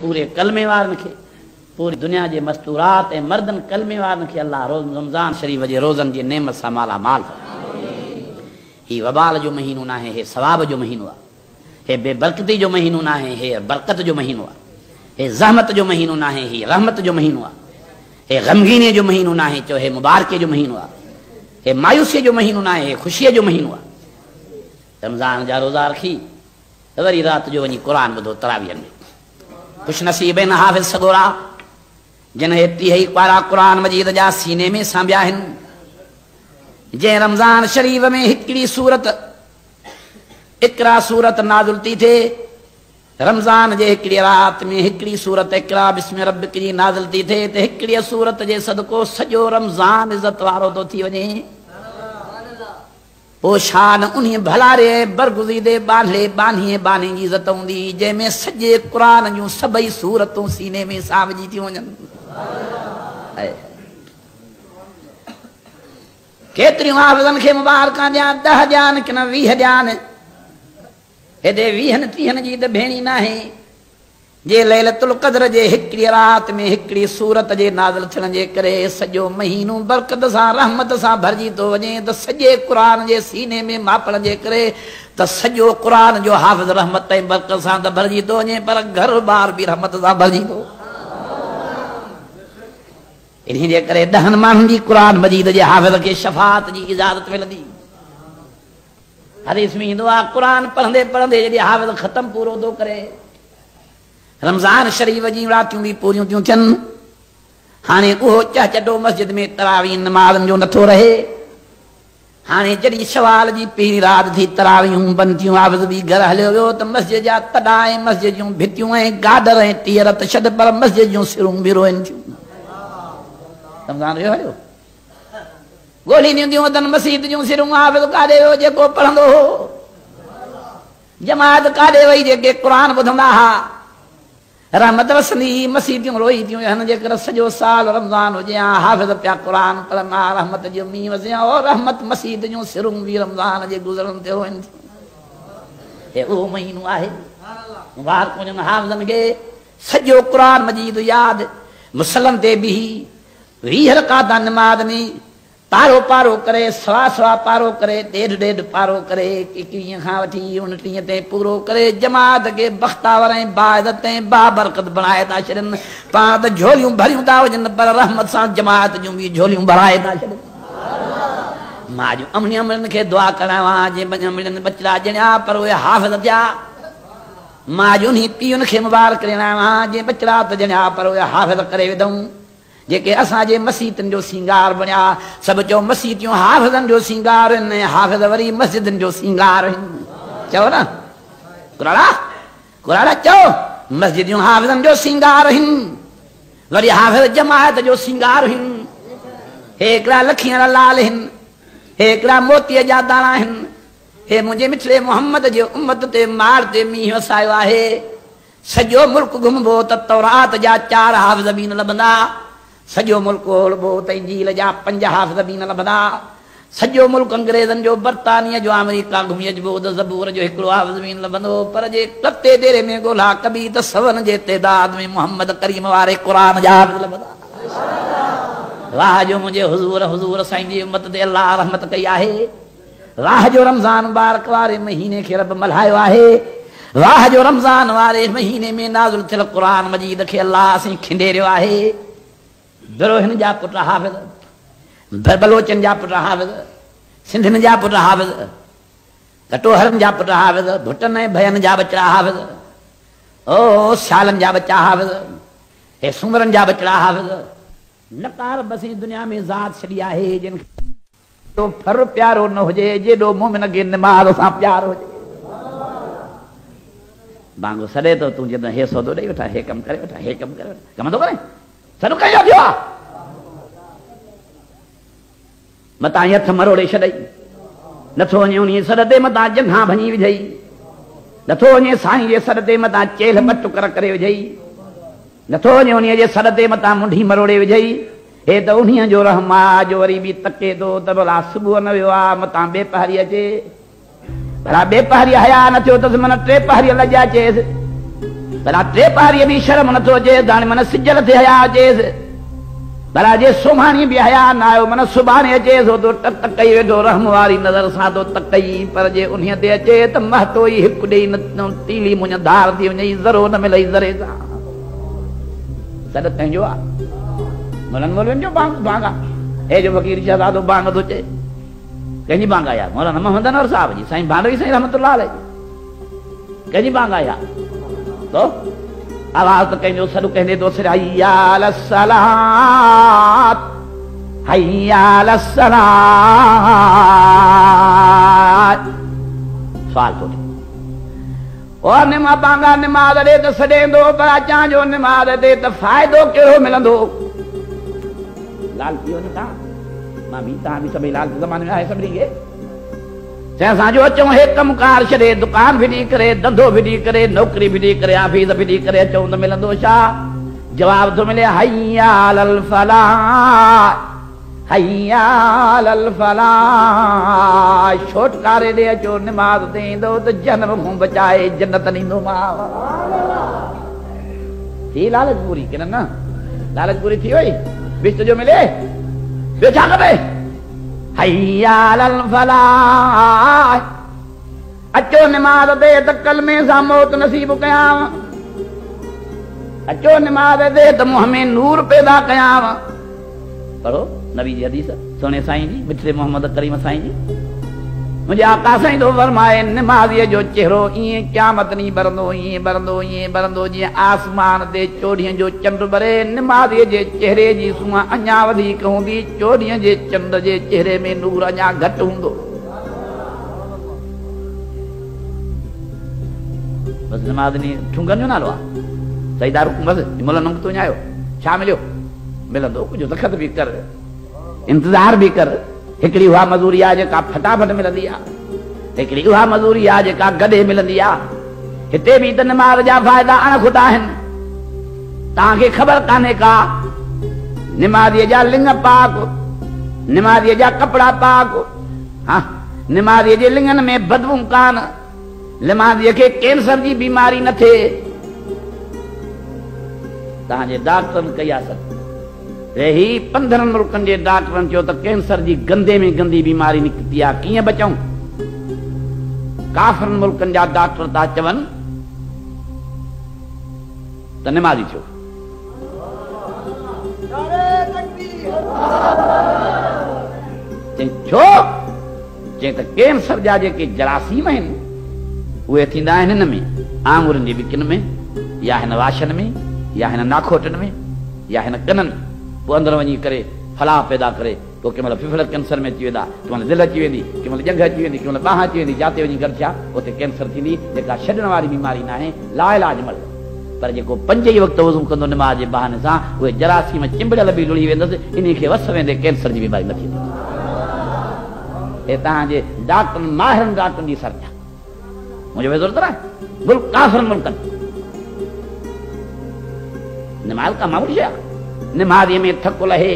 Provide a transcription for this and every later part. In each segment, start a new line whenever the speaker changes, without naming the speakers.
पूरे कलमे वारन खे पूरी दुनिया जे मस्तूरात ऐं मर्दन कलमे वारन खे अल्लाह रमज़ान शरीफ़ जे रोज़न जी नेमत सां माला माल ही वबाल जो महीनो न आहे, हे सवाब जो महीनो आहे, हे बेबरकती जो महीनो न आहे, हे बरकत जो महीनो आहे, हे ज़हमत जो महीनो न आहे, हे रहमत जो महीनो आहे, हे गमगीने जो महीनो न आहे, चओ हे मुबारके जो महीनो आहे, हे मायूसीअ जो महीनो न आहे, हे ख़ुशीअ जो महीनो आहे। रमज़ान जा रोज़ा रखी वरी राति जो वञी क़ुरान ॿुधो तरावीहनि में। ख़ुशनसीब आहिनि हाफ़िज़ सगोरा जिन हे 30 पारा क़ुरान मजीद जा सीने में सांभिया आहिनि। जंहिं रमज़ान शरीफ़ में हिकिड़ी सूरत इक़रा सूरत नाज़िल थी थिए, रमज़ान जे हिकिड़ी राति में हिकिड़ी सूरत इक़रा बिस्मि रब्बिक जी नाज़िल थी थिए त हिकिड़ी सूरत जे सदको सॼो रमज़ान इज़त वारो थो थी वञे। पोइ शान उन भलारे बरगुज़ीदे बांधे बानीअ बानी जी इज़त हूंदी जंहिंमें सॼे क़ुरान जूं सभई सूरतूं सीने में सावजी थियूं वञनि। केतिरियूं हाफ़िज़नि खे मुबारकां ॾियां, 10 ॾियानि कि न 20 ॾियानि, हेॾे 20-30 जी त भेणी न आहे। जे लैलतुल क़द्र जे हिकिड़ी राति में हिकिड़ी सूरत जे नाज़िल थियण जे करे सॼो महीनो बरकत सां रहमत सां भरिजी थो वञे त सॼे क़ुरान जे सीने में मापण जे करे त सॼो क़ुरान जो हाफ़िज़ रहमत ऐं बरकत सां त भरिजी थो वञे, पर घर बार बि रहमत सां भरिजी थो। इन जे करे 10 माण्हुनि जी क़ुरान मजीद जे हाफ़िज़ खे शफ़ाअत जी इजाज़त मिलंदी। हदीस में ईंदो आहे क़ुरान पढ़ंदे पढ़ंदे जॾहिं हाफ़िज़ ख़तम पूरो थो करे, रमज़ान शरीफ़ जी रातियूं बि पूरियूं थियूं थियनि। हाणे उहो चहचटो मस्जिद में तरावी नमाज़नि जो नथो रहे। हाणे जॾहिं शवाल जी पहिरीं राति थी तरावियूं बंदि थियूं, हाफ़िज़ बि घर हलियो वियो त मस्जिद जा तॾा ऐं मस्जिद जूं भितियूं ऐं गाडर ऐं टीयर त छॾ पर मस्जिद जूं सिरूं बि रोइनि थियूं। रमज़ान वियो हलियो ॻोल्हींदियूं थियूं वधनि मस्जिद जूं सिरूं। हाफ़िज़ काॾे वियो जेको पढ़ंदो हो, जमात काॾे वई जेके क़ुरान ॿुधंदा हुआ। रहमत वसंदी मस्जिदियूं रोई थियूं हन जेकर सॼो साल रमज़ान हुजे हा हाफ़िज़ पिया क़ुरान पढ़ंदा, रहमत जो मींहुं वसिया और रहमत मस्जिद जूं सिरूं बि रमज़ान जे गुज़रण ते रोइनि थियूं। हे उहो महीनो आहे मुबारक हुजनि हाफ़िज़नि खे। सॼो क़ुरान मजीद यादि मुसलन ते बि 20 रकात नमाज़ में पारो पारो करे सवा सवा पारो करे ॾेढ पारो करे 21 खां वठी 29 ते पूरो करे जमात खे बख़्तावर ऐं बाइज़त ऐं बाबरकत बणाए था छॾनि। पाण त झोलियूं भरियूं था वञनि पर रहमत सां जमात जूं बि झोलियूं भराए था छॾनि। मां जूं अमड़ियुनि खे दुआ करायां जे अमड़ियुनि बचड़ा ॼणिया पर उहे हाफ़िज़ थिया। मां जूं पीउनि खे मुबारक ॾियां जे बचड़ा त ॼणिया पर उहे हाफ़िज़ करे विधऊं। जेके असांजे मस्जिदनि जो सिंगार बणिया, सभु चओ मस्जिदियूं हाफ़िज़नि जो सिंगार आहिनि, हाफ़िज़ वरी मस्जिदनि जो सिंगार आहिनि। चओ न कुराड़ा चओ मस्जिदियूं हाफ़िज़नि जो सिंगार आहिनि, वरी हाफ़िज़ जमात जो सिंगार आहिनि। हे हिकिड़ा लखीअ जा लाल आहिनि, हे हिकिड़ा मोतीअ जा दाणा आहिनि। हे मुंहिंजे मिठड़े मोहम्मद जे उम्मत ते मार ते मींहुं वसायो आहे। सॼो मुल्क घुमबो त तौरात जा 4 हाफ़िज़ बि न लभंदा, सॼो मुल्क ओड़बो त इंजील जा 5 हाफ़िज़ बि न लभंदा। सॼो मुल्क अंग्रेज़नि जो बरतानिया जो अमेरिका घुमी अचिबो त ज़बूर जो हिकिड़ो हाफ़िज़ बि न लभंदो। पर जे कते देरे में ॻोल्हा कबी त सवन जे तइदाद में मुहम्मद करीम वारे क़ुरान जा हाफ़िज़ लभंदा। वाह जो मुंहिंजे हुज़ूर साईं जी उम्मत ते अल्लाह रहमत कई आहे। वाह जो रमज़ान मुबारक वारे महीने खे रब मल्हायो आहे। वाह जो रमज़ान वारे महीने में नाज़िल थियल क़ुरान मजीद खे अल्लाह साईं खिंडेरियो आहे। बिरोहिन जा पुट हाफ़िज़, बलोचन जा पुट हाफ़िज़, सिंधियुनि जा पुट हाफ़िज़, कटोहरनि जा पुट हाफ़िज़, भुटनि ऐं भयनि जा बचड़ा हाफ़िज़, ओ सियालनि जा बच्चा हाफ़िज़, हे सूमरनि जा बचड़ा हाफ़िज़। नकार बसी दुनिया में ज़ात छॾी आहे जिन खे फर प्यारो न हुजे जेॾो मोमिन खे निमाज़ सां प्यार हुजे। बांगो सॾे थो तूं जॾहिं हे सौदो ॾेई वेठा, हे कमु करे वेठा, हे कमु करे वेठा, कमु थो करे सॾु कयो थियो आहे। मतां हथ मरोड़े छॾई, नथो वञे उन सॾ ते मतां जंघां भञी विझई, नथो वञे साईं जे सॾ ते मतां चेल ॿ टुकर करे विझई, नथो वञे उन जे सॾ ते मतां मुंडी मरोड़े विझई। हे त उन जो रहम आहे जो वरी बि तके थो त भला सुबुह न वियो आहे मतां ॿिए पहरी अचे, भला ॿिए पहरी हया न थियो अथसि मन 3 पहरी लॼा चएसि। भला टे पारीअ बि शर्म नथो अचे हाणे मन सिजल ते हया अचेसि भला जे सुभाणे बि हया न आयो मन सुभाणे अचेसि तो टकई वेठो रहम वारी नज़र सां तो तकई पर जे उन्हीअ ते अचे त महतो ई हिकु ॾेई न तीली मुंहिंज धार थी वञे ज़रो न मिलई ज़रे सां सॾ कंहिंजो आहे मौलाना मौलवियुनि जो बांग आहे हे जो फ़कीर शहज़ादो बांग थो चए कंहिंजी बांग आहे मौलाना मोहम्मद अनवर साहिब जी साईं भांडवी साईं रहमतुल्लाह अलैह कंहिंजी बांग आहे तो आवाज़ तो कंहिंजो सॾु कंहिंजे तो सिर हय्या अलस्सलात हय्या अलस्सलात सवाल थो थिए और निमा बांगा निमाज़ ॾे त सॾेंदो पर अचां जो निमाज़ ॾे त फ़ाइदो कहिड़ो मिलंदो लाल थी वञो तव्हां मां बि तव्हां बि सभई लाल ज़माने में आहे सभिनी खे चए असांजो अचूं हे कमकार छॾे दुकान फिटी करे धंधो फिटी करे नौकरी फिटी करे ऑफिस फिटी करे अचूं त मिलंदो छा जवाब थो मिले हय्या अलल फलाह हय्या अलल फलाह छोटकारे ॾे अचो निमाज़ ते ईंदो त जनम खां बचाए जन्नत ॾींदोमांव थी लालच पूरी की न लालच पूरी थी वई बिस्त जो मिले ॿियो छा खपे हय्या अलल फलाह अचो निमाज़ ते त कलमे सां मौत नसीब कयांव अचो निमाज़ ते त मुंहं में नूर पैदा कयांव पढ़ो नबी जी हदीस सोने साईं जी मिठड़े मोहम्मद करीम साईं जी मुंहिंजे आका साईं तो फरमाए निमाज़ीअ जो चेहरो ईअं क़यामत ॾींहुं बरंदो ईअं बरंदो जीअं आसमान ते चोॾीअ जो चंड बरे निमाज़ीअ जे चेहरे जी सूंहं अञा वधीक हूंदी चोॾीअ जे चंड जे चेहरे में नूर अञा घटि हूंदो बसि निमाज़ ॾींहुं ठुंगनि जो नालो आहे सही दारू बसि मुल नंग तूं आयो छा मिलियो मिलंदो कुझु दख़त बि कर इंतज़ार बि कर हिकिड़ी उहा मज़ूरी आहे जेका फटाफट मिलंदी आहे हिकिड़ी उहा मज़ूरी आहे जेका गॾे मिलंदी आहे हिते बि त निमाज़ जा फ़ाइदा अणखुटा आहिनि तव्हांखे ख़बर कान्हे का निमाज़ीअ जा लिंग पाक निमाज़ीअ जा कपिड़ा पाक हा निमाज़ीअ जे लिंगनि में बदबू कान निमाज़ीअ खे कैंसर जी बीमारी न थिए तव्हांजे डॉक्टरनि कई आहे ही 15 मुल्कनि जे डॉक्टरनि चयो त कैंसर जी गंदे में गंदी बीमारी निकिती आहे कीअं बचूं काफ़िरनि मुल्कनि जा डॉक्टर था चवनि त निमाज़ी थियो छो चई त कैंसर जा जेके जरासीम आहिनि उहे थींदा आहिनि हिन में आङुरनि जी विकिन में या हिन वाशनि में या हिन नाखोटनि में या हिन कननि में पोइ अंदरि वञी करे फलाह पैदा करे पोइ कंहिं महिल फिफड़ कैंसर में अची वेंदा कंहिं महिल दिलि अची वेंदी कंहिं महिल जंघ अची वेंदी कंहिं महिल बांह अची वेंदी जाते वञी गॾु थिया उते कैंसर थींदी जेका छॾण वारी बीमारी न आहे लाइलाज मल पर जेको 5 ई वक़्तु वज़ू कंदो निमाज़ जे बहाने सां उहे जरासीम चिंबड़ियल बि लुड़ी वेंदसि इन खे वस वेंदे कैंसर जी बीमारी न थींदी हे तव्हांजे डॉक्टरनि माहिरनि डॉक्टरनि जी सरजा मुंहिंजो ज़रूरत न आहे मुल्क काफ़िरनि मुल्कनि निमाज़ का मामूली आहे निमाज़ीअ में थकु लहे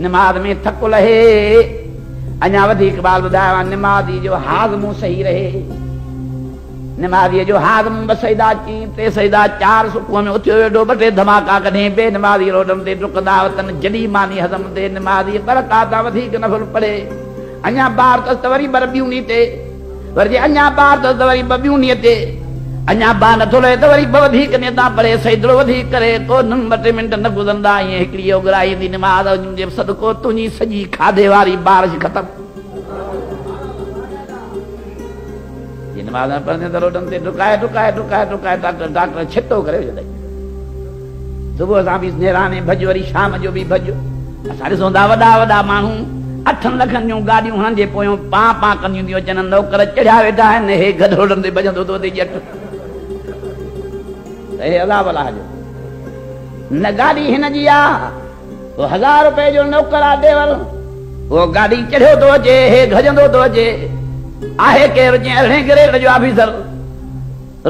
निमाज़ में थकु लहे अञा वधीक बाल ॿुधायो आहे निमाज़ी जो हाज़मो सही रहे निमाज़ीअ जो हाज़म 2 सजदा 3 सजदा 4 सुबुह में उथियो वेठो 2 धमाका कढे बे निमाज़ी रोडनि ते डुकंदा वतन जॾहिं मानी हज़म ते निमाज़ी बरक़ात वधीक नफ़ल पढ़े अञा ॿार अथसि त वरी ॿ ॿियूं ते वरी जे अञा ॿार अथसि त वरी 2 ॿियूं ते अञा ॿार नथो लहे त वरी 2 वधीक नेता पढ़े सजदो वधीक करे तो 2-3 मिंट न गुज़रंदा ईअं हिकिड़ी उघराई ईंदी निमाज़ जे सदको तुंहिंजी सॼी खाधे वारी बारिश ख़तमु निमाज़ न पढ़ंदे त रोडनि ते डुकाए डॉक्टर छितो करे विझंदा सुबुह सां बि नेराणे भॼ वरी शाम जो बि भॼ असां ॾिसूं था वॾा माण्हू 8 लखनि जूं गाॾियूं हणनि जे पोयों पां कंदियूं थियूं अचनि नौकर चढ़िया वेठा आहिनि हे गॾु रोडनि ते भॼंदो थो अचे ॼट हे अलाह भला जो न गाॾी हिन जी आहे वो 1000 रुपए जो नौकर आहे देवल वो गाॾी चढ़ियो थो अचे हे गजंदो थो अचे आहे केरु जीअं 18 ग्रेड जो ऑफिसर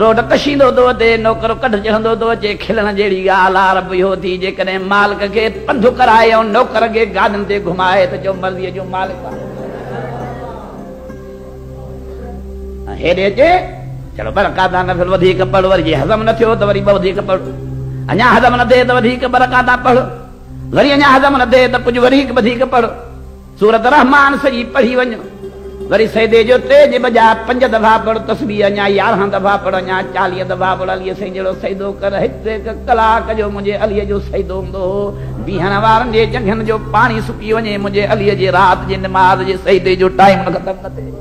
रोड कशींदो थो अचे नौकर कढ चढ़ंदो थो अचे खिलण जहिड़ी ॻाल्हि आहे रब इहो थी जेकॾहिं मालिक खे पंधु कराए ऐं नौकर खे गाॾियुनि ते घुमाए त जो मर्ज़ीअ जो मालिक आहे हेॾे अचे चलो बरकाता नफिल वधीक पढ़, वरी हज़म न थियो त वरी ॿ वधीक पढ़, अञा हज़म न थिए त वधीक बरकाता पढ़, वरी अञा हज़म न थिए त कुझु वरी वधीक पढ़। सूरत रहमान सॼी पढ़ी वञ, वरी सजदे जो 3 जे बजाय 5 दफ़ा पढ़, तस्बीह अञा 11 दफ़ा पढ़, अञा 40 दफ़ा पढ़। अलीअ साईं जहिड़ो सजदो कर, हिकु हिकु कलाक जो मुंहिंजे अलीअ जो सजदो हूंदो हो। बीहण वारनि जे जंघनि जो पाणी सुकी वञे, मुंहिंजे अलीअ जे राति जे निमाज़ जे सजदे जो टाइम ख़तम न थिए।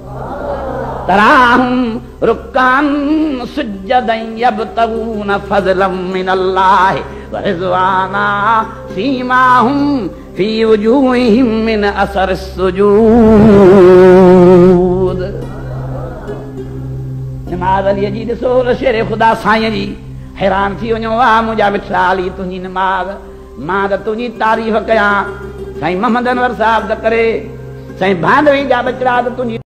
तराहुम रुकान सुजदन यबतगून फज़लन मिनल्लाहि व रिज़वाना सीमाहुम फी वजूहिहिम मिन असर सुजूद। निमाज़ अलीअ जी ॾिसो, शेर ख़ुदा साईं जी, हैरान थी वञो, वाह मुंहिंजा मिठड़ा अली तुंहिंजी निमाज़, मां त तुंहिंजी तारीफ़ कयां। साईं मोहम्मद अनवर साहिब त करे, साईं भांडवी जा बचड़ा त तुंहिंजी